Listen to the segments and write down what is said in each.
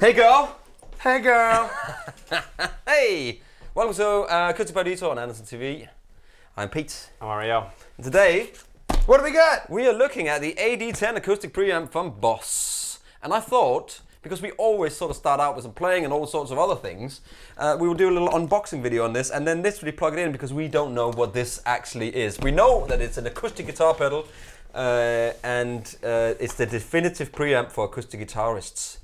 Hey girl! Hey girl! Hey! Welcome to Acoustic Paradiso on Andertons TV. I'm Pete. I'm Ariel. And today, What do we got? we are looking at the AD-10 Acoustic Preamp from Boss. And I thought, because we always sort of start out with some playing and all sorts of other things, we will do a little unboxing video on this and then literally plug it in because we don't know what this actually is. We know that it's an acoustic guitar pedal and it's the definitive preamp for acoustic guitarists.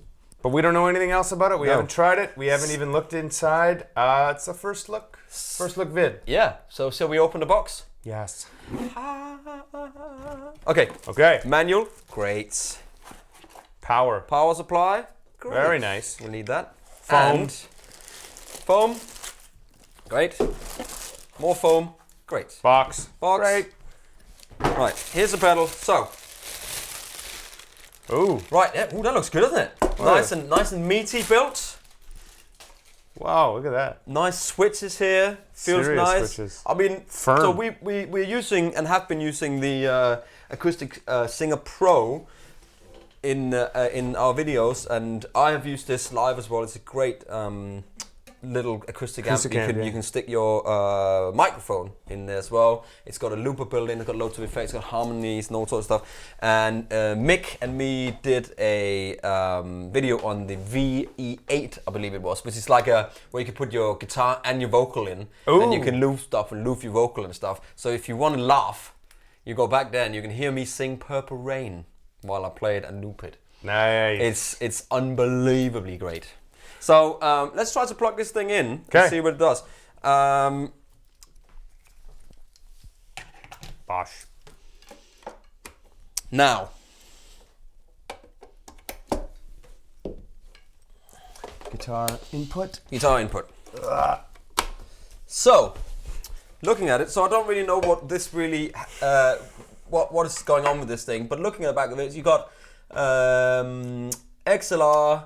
But we don't know anything else about it. We No. haven't tried it. We haven't even looked inside. It's a first look vid. Yeah, so shall we open the box? Yes. Okay, Okay. manual, great. Power. Power supply, great. Very nice. We'll need that. Foam. And foam, great. More foam, great. Box. Box. Great. Right, here's the pedal. So, Ooh. right, yeah, ooh, that looks good, doesn't it? Oh, Nice and meaty built. Wow, look at that. Nice switches here. Feels Serious nice. switches. I mean, Firm. so we're using and have been using the Acoustic Singer Pro in our videos, and I have used this live as well. It's a great little acoustic amp. You can stick your microphone in there as well. It's got a looper built in. It's got loads of effects. It's got harmonies and all sorts of stuff. And Mick and me did a video on the VE8, I believe it was, which is like a where you can put your guitar and your vocal in, and you can loop stuff and loop your vocal and stuff. So if you want to laugh, you go back there and you can hear me sing Purple Rain while I play it and loop it. Nice. It's unbelievably great. So let's try to plug this thing in and see what it does. Bosh. Now, Guitar input. guitar input. So, looking at it, so I don't really know what this really, what is going on with this thing, but looking at the back of it, you got XLR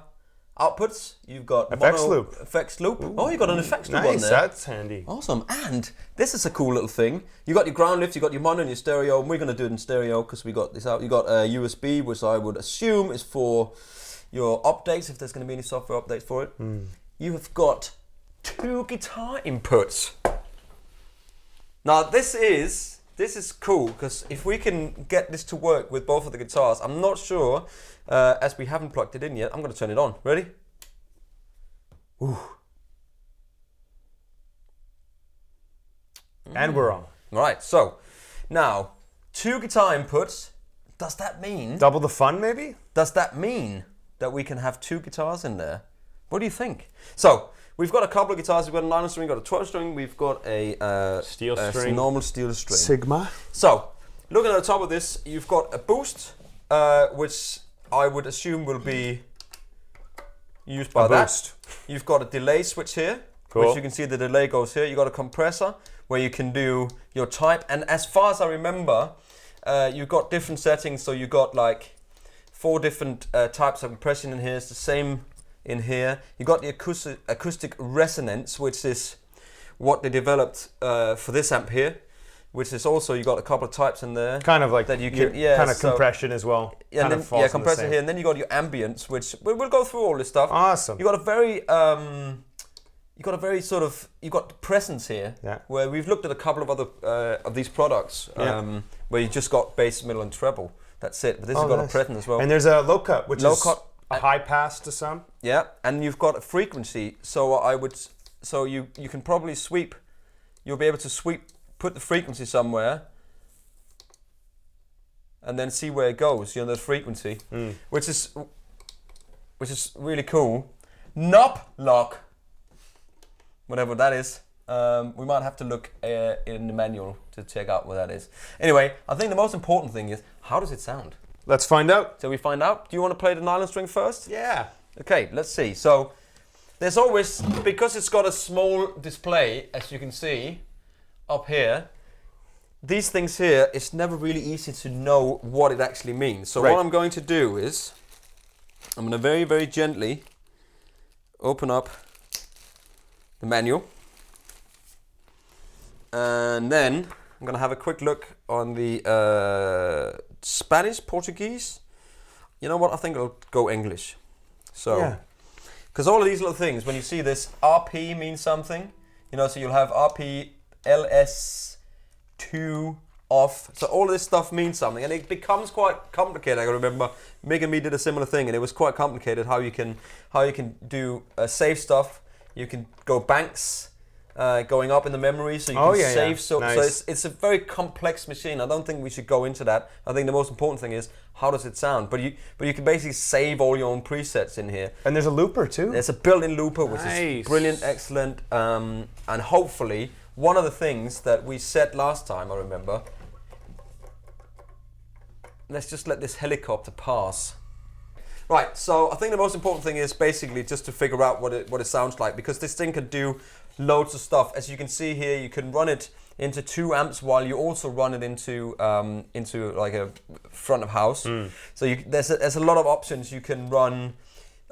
outputs, you've got Effects loop. Effects loop. Ooh, oh, you got an effects loop Nice, on there. that's handy. Awesome. And this is a cool little thing. You got your ground lift, you got your mono and your stereo, and we're going to do it in stereo because we got this out. You got a USB, which I would assume is for your updates, if there's going to be any software updates for it. You have got 2 guitar inputs. Now this is cool because if we can get this to work with both of the guitars, I'm not sure, as we haven't plugged it in yet. I'm going to turn it on. Ready? Ooh. And we're on. Right, so now 2 guitar inputs. Does that mean? Double the fun, maybe? Does that mean that we can have 2 guitars in there? What do you think? So we've got a couple of guitars. We've got a 9 string, we've got a 12 string, we've got a Steel string. normal steel string. Sigma. So looking at the top of this, you've got a boost, which I would assume will be used by that. Boost. You've got a delay switch here, Cool. which you can see the delay goes here. You've got a compressor where you can do your type, and as far as I remember, you've got different settings. So you've got like 4 different types of compression in here. It's the same in here. You got the acoustic resonance, which is what they developed for this amp here, which is also, you got a couple of types in there. Kind of like that you can, yeah, kind of so, compression as well. Yeah, Kind and of then, falls yeah, in the compressor same. here, and then you got your ambience, which we'll go through all this stuff. Awesome. You got a very sort of, you got presence here, where we've looked at a couple of other of these products, where you just got bass, middle, and treble. That's it. But this has got a presence as well. And there's a low cut, which Low is cut. a high pass to some. Yeah, and you've got a frequency. So you can probably sweep. You'll be able to sweep, put the frequency somewhere, and then see where it goes. You know, the frequency, which is really cool. Knob lock, whatever that is. We might have to look in the manual to check out what that is. Anyway, I think the most important thing is, how does it sound? Let's find out. Shall we find out? Do you want to play the nylon string first? Yeah. Okay, let's see. So there's always, because it's got a small display, as you can see up here, these things here, it's never really easy to know what it actually means. So what I'm going to do is, I'm going to very, very gently open up the manual. And then I'm going to have a quick look on the Spanish, Portuguese. You know what? I think I'll go English. So Because all of these little things, when you see this, RP means something. You know, so you'll have RP, LS2, off. So all of this stuff means something, and it becomes quite complicated. I remember Mig and me did a similar thing, and it was quite complicated how you can do save stuff. You can go banks, going up in the memory, so you can save. Yeah. So Nice. it's a very complex machine. I don't think we should go into that. I think the most important thing is how does it sound. But you can basically save all your own presets in here. And there's a looper too. There's a built-in looper, which Nice. is brilliant, excellent, and hopefully one of the things that we said last time, I remember. Let's just let this helicopter pass. Right, so I think the most important thing is basically just to figure out what it sounds like, because this thing can do loads of stuff. As you can see here, you can run it into 2 amps while you also run it into like a front of house. So there's a lot of options. You can run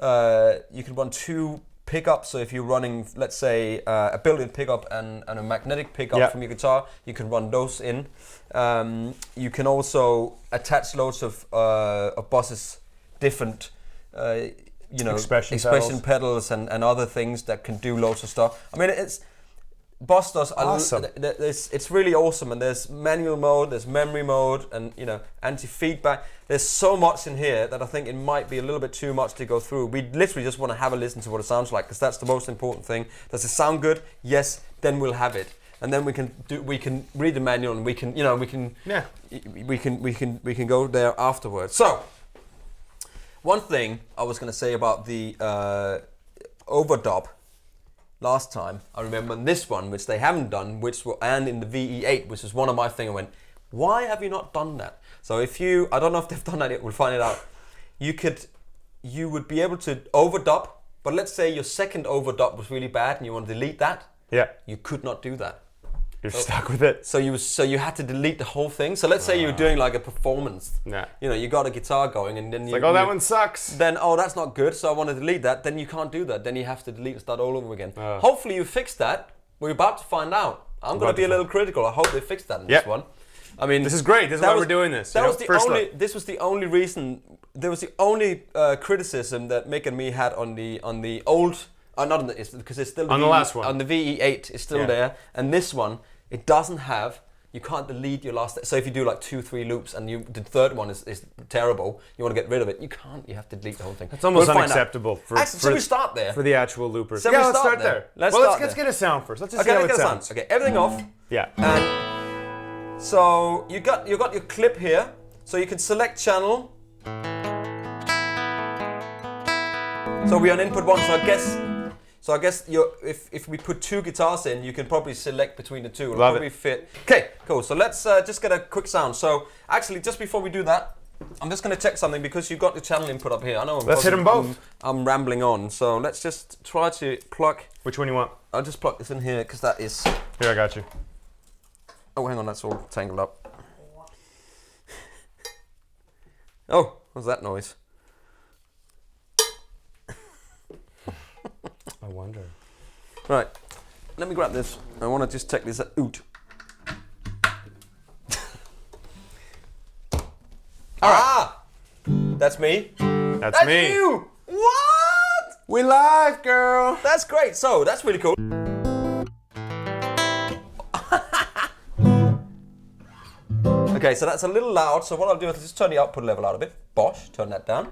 2 pickups. So if you're running, let's say, a built-in pickup and a magnetic pickup from your guitar, you can run those in. You can also attach loads of buses, different expression pedals and other things that can do loads of stuff. I mean, it's Boss does awesome. It's really awesome, and there's manual mode, there's memory mode, and anti-feedback. There's so much in here that I think it might be a little bit too much to go through. We literally just want to have a listen to what it sounds like, because that's the most important thing. Does it sound good? Yes. Then we'll have it, and then we can read the manual, and we can go there afterwards. So, one thing I was going to say about the overdub. Last time, I remember this one, which they haven't done, and in the VE8, which is one of my things, I went, why have you not done that? So I don't know if they've done that yet, we'll find it out. You would be able to overdub, but let's say your second overdub was really bad and you want to delete that. Yeah. You could not do that. You're stuck with it. So you had to delete the whole thing. So let's say you're doing like a performance. Yeah. You got a guitar going, and then that one sucks. Then that's not good. So I want to delete that. Then you can't do that. Then you have to delete and start all over again. Hopefully you fixed that. We're about to find out. I'm going to be a little critical. I hope they fixed that in this one. I mean, this is great. This is why we're doing this. That was the only. This was the only reason. There was the only criticism that Mick and me had on the old. Not on because it's still on the last one. On the VE8, it's still there, and this one. It doesn't have, you can't delete your last, so if you do like 2-3 loops and the third one is terrible, you want to get rid of it, you can't, you have to delete the whole thing. It's almost unacceptable. Should we start there? For the actual loopers. Let's start there. Let's get a sound first. Let's just see how it sounds. Okay, everything off. Yeah. And so you got your clip here, so you can select channel. So we're on input 1, so I guess if we put 2 guitars in, you can probably select between the 2. It'll probably fit. Okay, cool. So let's just get a quick sound. So actually, just before we do that, I'm just going to check something, because you've got the channel input up here. I know. Let's hit them both. I'm rambling on. So let's just try to plug. Which one you want? I'll just plug this in here, because that is. Here, I got you. Oh, hang on, that's all tangled up. Oh, what's that noise? I wonder. Right, let me grab this. I want to just check this out. That's me. That's me. You. What? We live, girl. That's great. So that's really cool. Okay, so that's a little loud. So what I'll do is just turn the output level out a bit. Bosh, turn that down.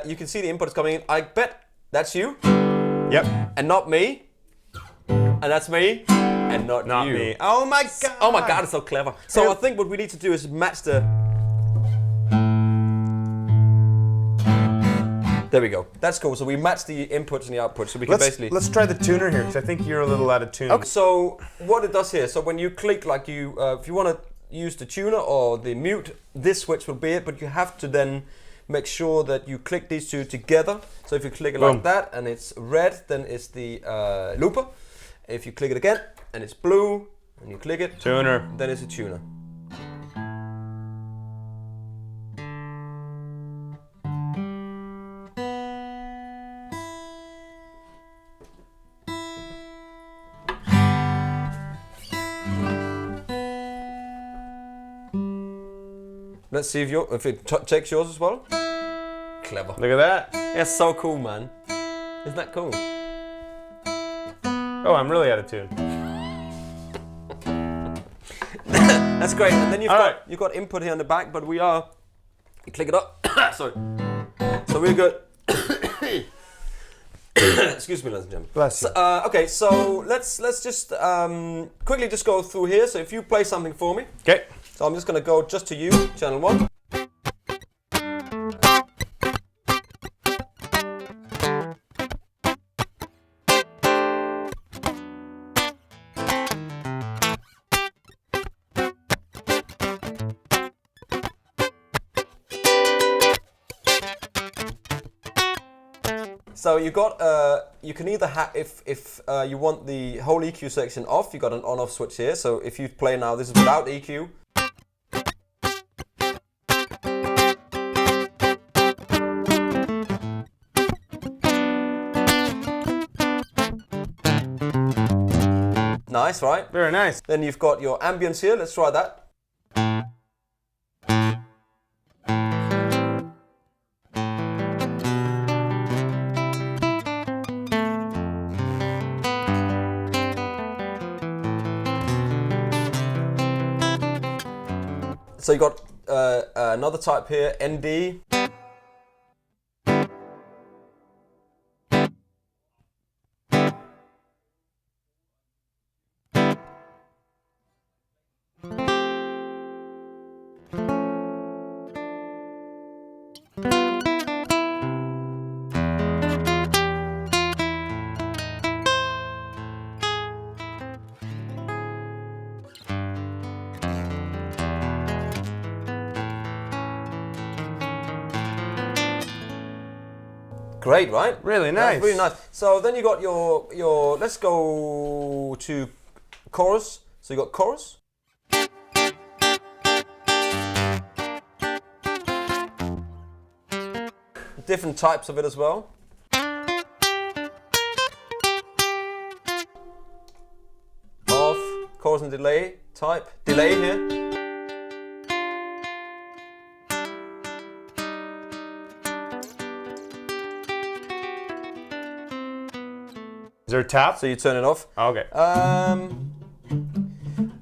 You can see the input is coming in. I bet that's you. Yep. And not me. And that's me. And not you. Me. Oh my god. Oh my god, it's so clever. So I think what we need to do is match the. There we go. That's cool. So we match the inputs and the outputs. So we can basically. Let's try the tuner here, because I think you're a little out of tune. Okay. So what it does here. So when you click, like if you want to use the tuner or the mute, this switch will be it. But you have to then make sure that you click these 2 together. So if you click it like that and it's red, then it's the looper. If you click it again and it's blue, and you click it, tuner, then it's a tuner. Let's see if it checks yours as well. Clever. Look at that. It's so cool, man. Isn't that cool? Oh, I'm really out of tune. That's great. And then you've got input here on the back, but you click it up. Sorry. So we're good. Excuse me, ladies and gentlemen. Bless you. Okay, so let's just quickly just go through here. So if you play something for me. Okay. So I'm just going to go just to you, channel 1. So you got you can either have if you want the whole EQ section off, you got an on-off switch here. So if you play now, this is without EQ. Nice, right? Very nice. Then you've got your ambience here. Let's try that. So you got another type here, ND. Great, right? Really nice. That's really nice. So then you got your let's go to chorus. So you got chorus. Different types of it as well. Off, chorus and delay type. Delay here. Is there a tap? So you turn it off. Oh, okay.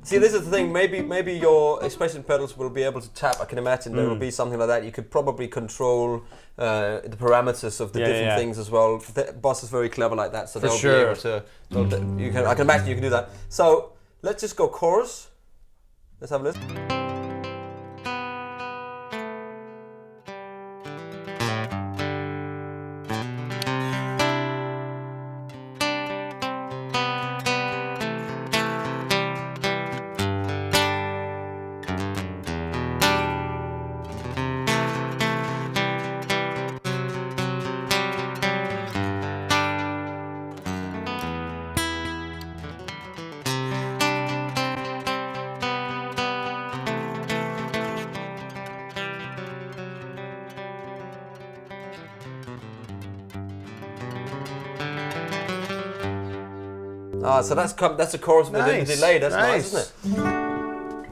See, this is the thing. Maybe your expression pedals will be able to tap. I can imagine there will be something like that. You could probably control the parameters of the different things as well. The Boss is very clever like that, so they'll be able to. I can imagine you can do that. So let's just go chorus. Let's have a listen. So that's a chorus within the delay. That's nice, isn't it?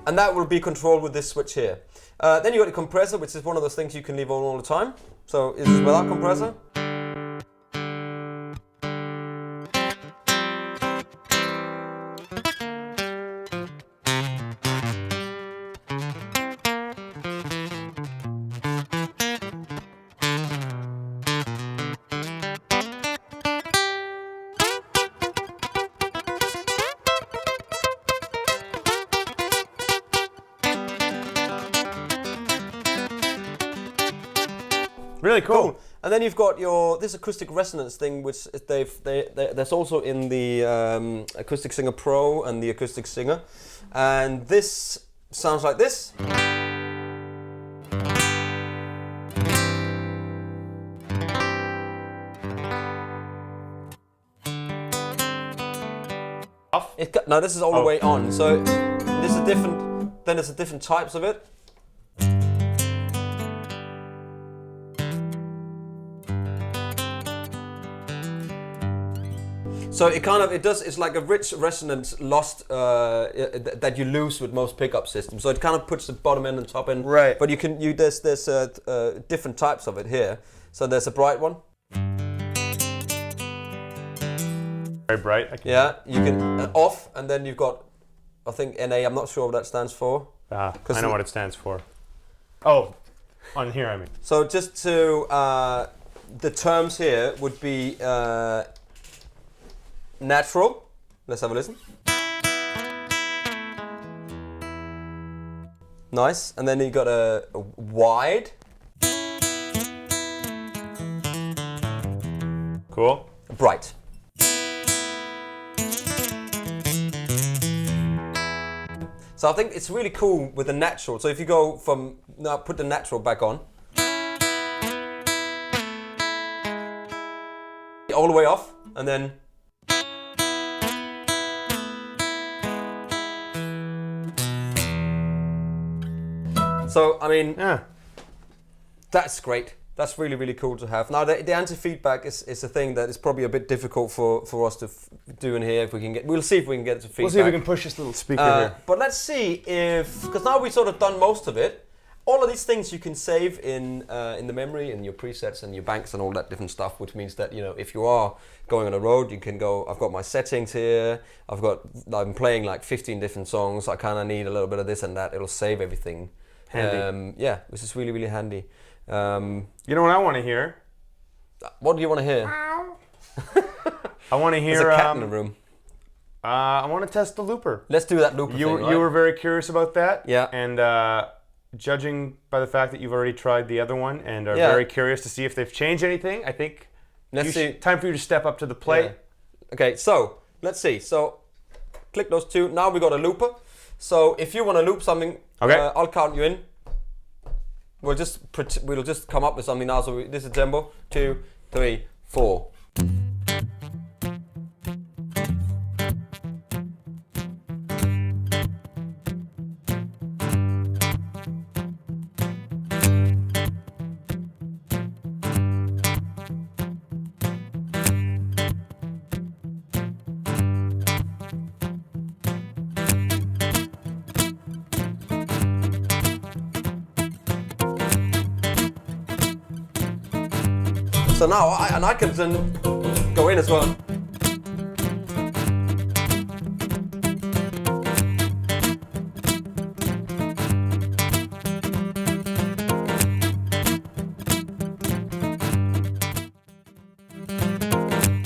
And that will be controlled with this switch here. Then you got the compressor, which is one of those things you can leave on all the time. So is this without compressor? Really cool. And then you've got this acoustic resonance thing, which there's also in the Acoustic Singer Pro and the Acoustic Singer, and this sounds like this. Off? No, this is all the way on. So this is different. Then there's different types of it. So it's like a rich resonance lost that you lose with most pickup systems. So it kind of puts the bottom end and top end. Right. But there's different types of it here. So there's a bright one. very bright. Yeah, you can off, and then you've got, I think NA. I'm not sure what that stands for. I know what it stands for. Oh, on here I mean. So just to the terms here would be natural. Let's have a listen. Nice, and then you got a wide. Cool. Bright. So I think it's really cool with the natural. So if you go from, now put the natural back on. All the way off, and then. So, I mean, that's great. That's really, really cool to have. Now, the anti-feedback is a thing that is probably a bit difficult for us to do in here. If we can get, we'll see if we can get it to feedback. We'll see if we can push this little speaker here. But let's see if, because now we've sort of done most of it. All of these things you can save in the memory, in your presets and your banks and all that different stuff, which means that, you know, if you are going on a road, you can go, I've got my settings here, I'm playing like 15 different songs, I kind of need a little bit of this and that, it'll save everything. Handy. Yeah, which is really, really handy. You know what I want to hear? What do you want to hear? I want to hear... There's a cat in the room. I want to test the looper. Let's do that looper thing, right? You were very curious about that. Yeah. And judging by the fact that you've already tried the other one and are very curious to see if they've changed anything, I think time for you to step up to the plate. Yeah. Okay, so let's see. So click those two. Now we got a looper. So if you want to loop something, I'll count you in. We'll just come up with something now. So this is tempo 2, 3, 4. So now I can then go in as well.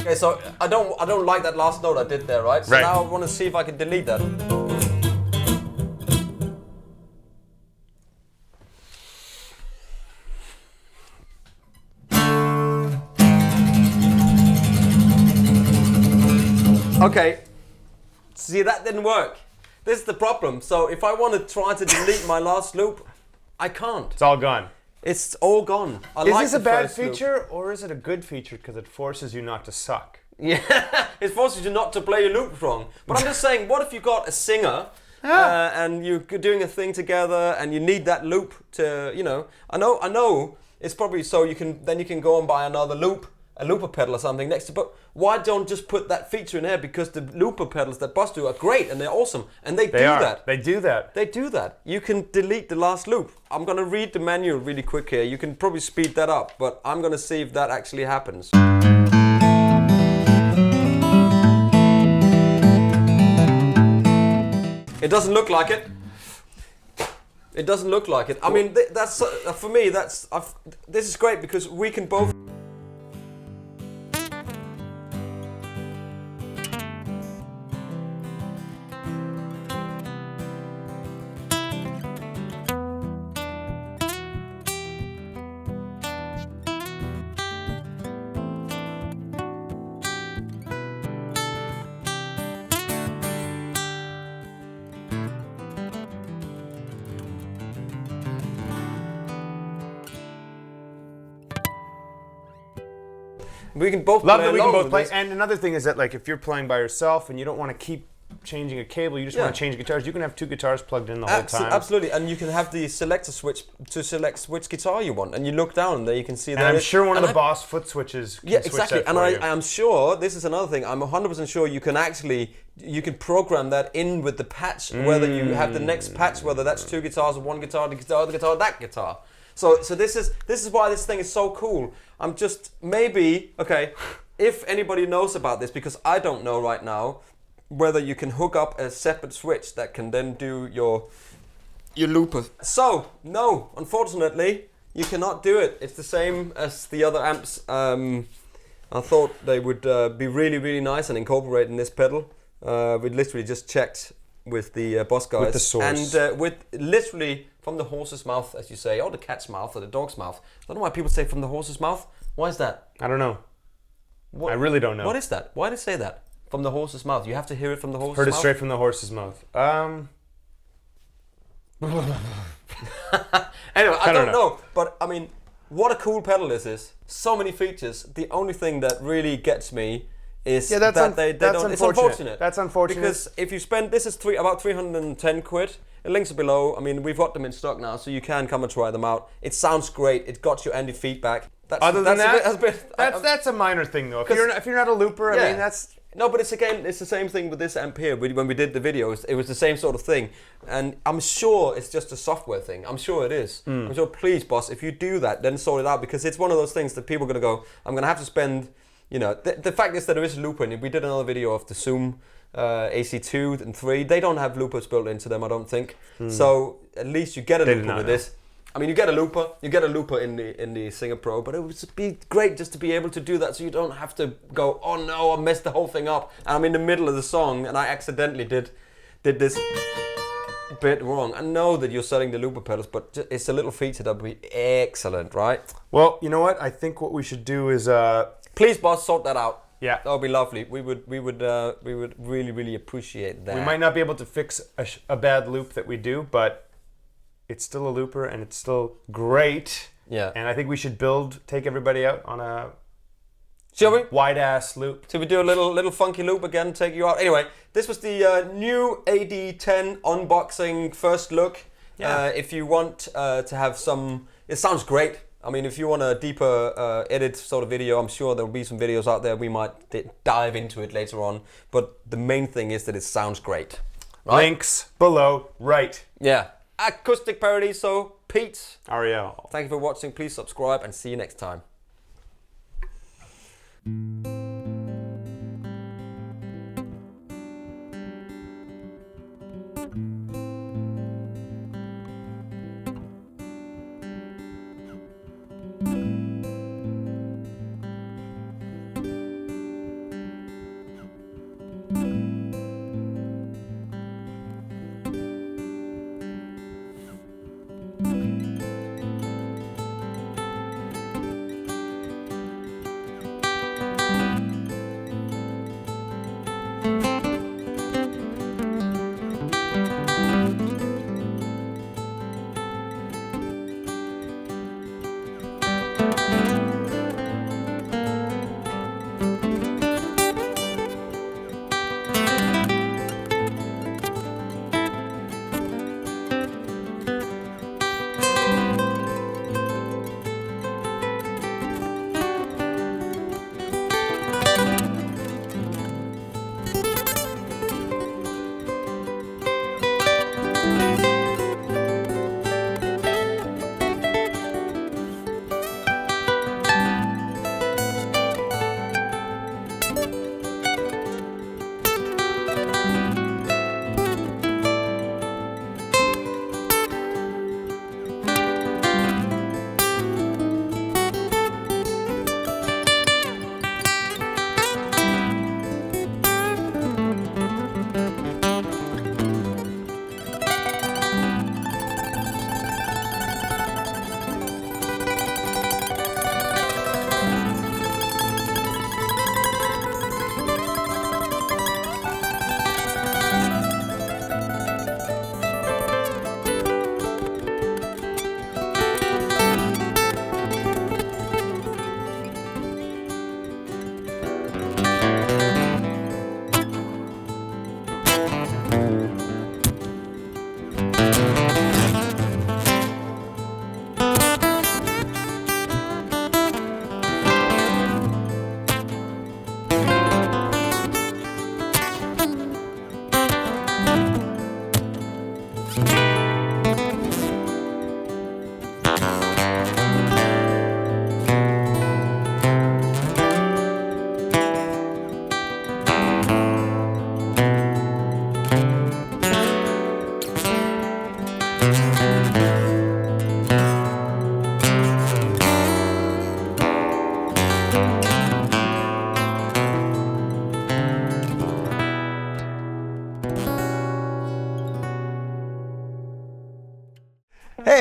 Okay, so I don't like that last note I did there, right? So now I want to see if I can delete that. Okay, see, that didn't work. This is the problem. So if I want to try to delete my last loop, I can't. It's all gone. It's all gone. Is this a bad feature or is it a good feature because it forces you not to suck? Yeah, it forces you not to play your loops wrong. But I'm just saying, what if you got a singer and you're doing a thing together and you need that loop to, you know, I know it's probably so you can go and buy another loop. A looper pedal or something next to, but why don't just put that feature in there? Because the looper pedals that Boss do are great and they're awesome, and they do that. They do that. They do that. You can delete the last loop. I'm gonna read the manual really quick here. You can probably speed that up, but I'm gonna see if that actually happens. It doesn't look like it. It doesn't look like it. I mean, that's for me. This is great because we can both. We can both Love play that we can along both play. this. And another thing is that, like, if you're playing by yourself and you don't want to keep changing a cable, you just want to change guitars, you can have two guitars plugged in the whole time. Absolutely, and you can have the selector switch to select which guitar you want, and you look down there, you can see that. And I'm sure one of the Boss foot switches can switch that and for you. I am sure, this is another thing, I'm 100% sure you can program that in with the patch, whether you have the next patch, whether that's two guitars or one guitar, the guitar, that guitar. So this is why this thing is so cool. I'm just, maybe, okay, if anybody knows about this, because I don't know right now, whether you can hook up a separate switch that can then do your looper. So, no, unfortunately, you cannot do it. It's the same as the other amps. I thought they would be really, really nice and incorporate in this pedal. We literally just checked with the Boss guys. With the source. And with literally from the horse's mouth, as you say, or the cat's mouth, or the dog's mouth. I don't know why people say from the horse's mouth. Why is that? I don't know. I really don't know. What is that? Why do they say that? From the horse's mouth. You have to hear it from the horse's mouth? Heard it straight from the horse's mouth. Anyway, I don't know. But, I mean, what a cool pedal this is. So many features. The only thing that really gets me is that they don't... It's unfortunate. That's unfortunate. Because if you spend... This is about 310 quid. The links are below. I mean, we've got them in stock now, so you can come and try them out. It sounds great. It got you Andy feedback. That's a minor thing, though. If you're not a looper, I mean, that's... No, but it's the same thing with this amp here. When we did the videos, it was the same sort of thing. And I'm sure it's just a software thing. I'm sure it is. I'm sure, please, boss, if you do that, then sort it out. Because it's one of those things that people are going to go, I'm going to have to spend, you know... The fact is that there is a looper in it. We did another video of the Zoom AC2 and 3. They don't have loopers built into them, I don't think. So at least you get a looper with this. I mean, you get a looper in the Singer Pro, but it would be great just to be able to do that, so you don't have to go, oh no, I messed the whole thing up, and I'm in the middle of the song, and I accidentally did this bit wrong. I know that you're selling the looper pedals, but it's a little feature that would be excellent, right? Well, you know what? I think what we should do is, please, boss, sort that out. Yeah, that would be lovely. We would really, really appreciate that. We might not be able to fix a bad loop that we do, but it's still a looper and it's still great. Yeah. And I think we should take everybody out on a Shall we? Wide ass loop. Should we do a little funky loop again, take you out? Anyway, this was the new AD-10 unboxing first look. Yeah. If you want to have some, it sounds great. I mean, if you want a deeper edit sort of video, I'm sure there'll be some videos out there. We might dive into it later on. But the main thing is that it sounds great. Right? Links below, right. Yeah. Acoustic Paradiso, Pete. Ariel. Thank you for watching. Please subscribe and see you next time.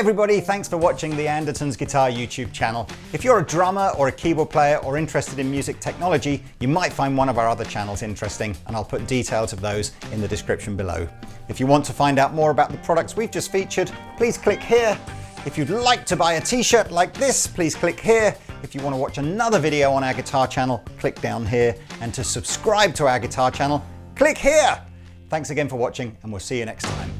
everybody, thanks for watching the Andertons Guitar YouTube channel. If you're a drummer or a keyboard player or interested in music technology, you might find one of our other channels interesting, and I'll put details of those in the description below. If you want to find out more about the products we've just featured, please click here. If you'd like to buy a t-shirt like this, please click here. If you want to watch another video on our guitar channel, click down here. And to subscribe to our guitar channel, click here. Thanks again for watching, and we'll see you next time.